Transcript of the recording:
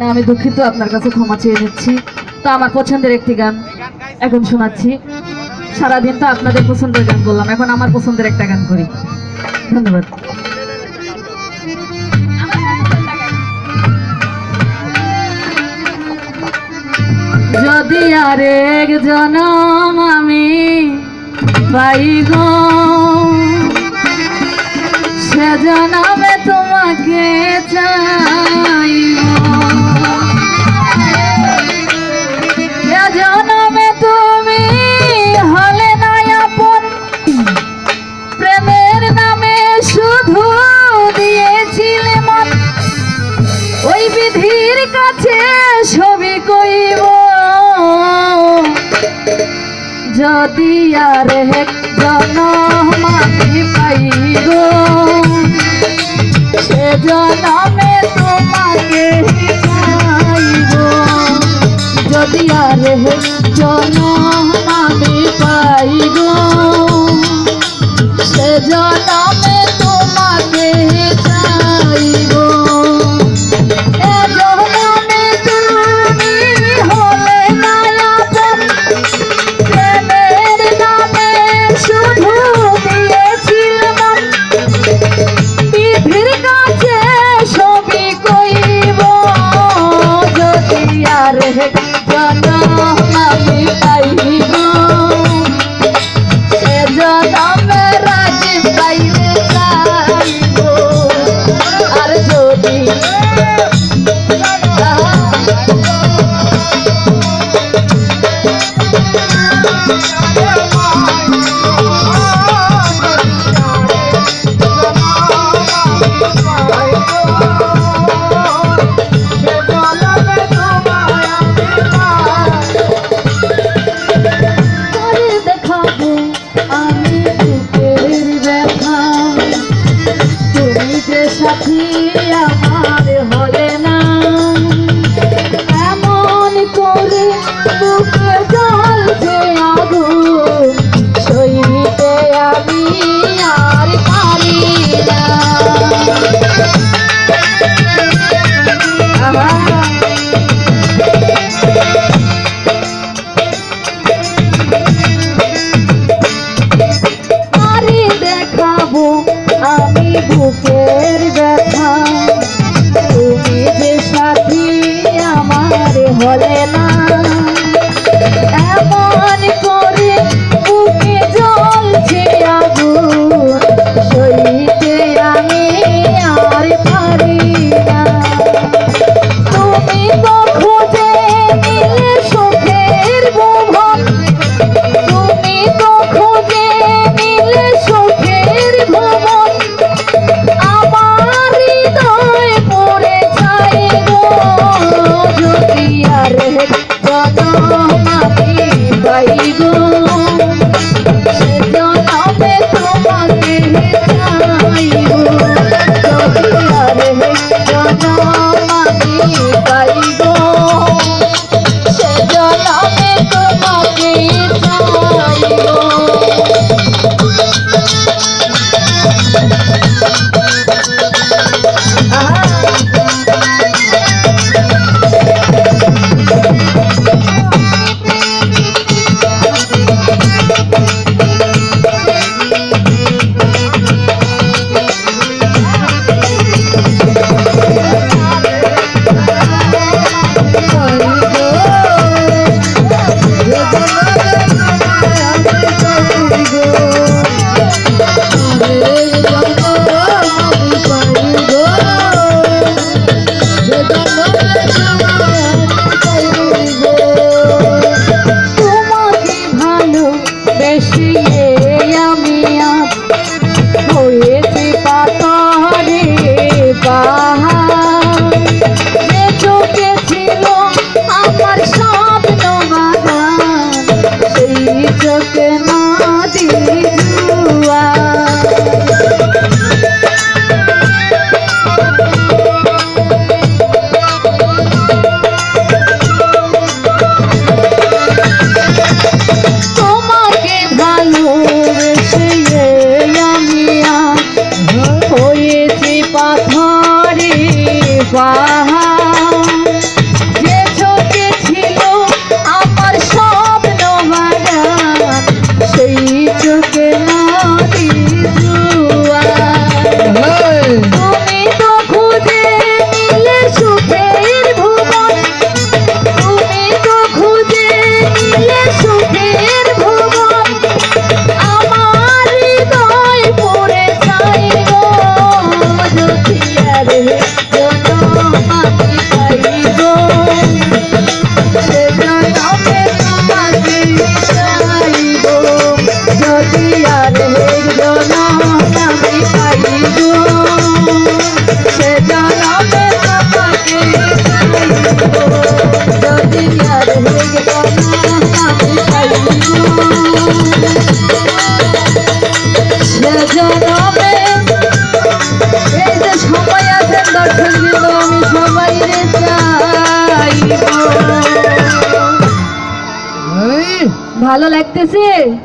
না, আমি দুঃখিত, আপনার কাছে ক্ষমা চেয়ে নিচ্ছি। তো আমার পছন্দের একটি গান এখন শোনাচ্ছি। সারাদিন তো আপনাদের পছন্দের গান বললাম, এখন আমার পছন্দের একটা গান করি। ধন্যবাদ। যদি আরেক জনম আমি পাই গো, সে জনমে তোমাকে চাইব। সে জনমে তুমি হলে না আপন, প্রেমের নামে শুধু দিয়েছিলে মন। ওই বিধির কাছে ছবি কইব, যদি আর এক জনম আমি পাইব, সে জনমে তোমাকে চাইব। যদি আর এক জনম আমি পাইব, সে জনমে তোমাকে চাইব। সাথী আমার হলে না, এমন করে বুকে জ্বলছে আগুন, সইতে আমি আর পারি না। আরে দেখাবো আমি বুকের ব্যথা, তুমি যে সাথী আমার হলে না, এমন করে বুকে জ্বলছে আগুন, সইতে আমি আর পারি না। তুমি তো খুঁজে নিলে সুখের ভুবন, তুমি তো খুঁজে নিলে সুখের ভুবন, আমার হৃদয় পড়ে ছাই গো। যদি আর জনম আমি পাইব, সে জনমে তোমাকে চাইব। যদি আর জনম আমি পাইব, সে জনমে তোমাকে চাইব। ভালো লাগতেছে?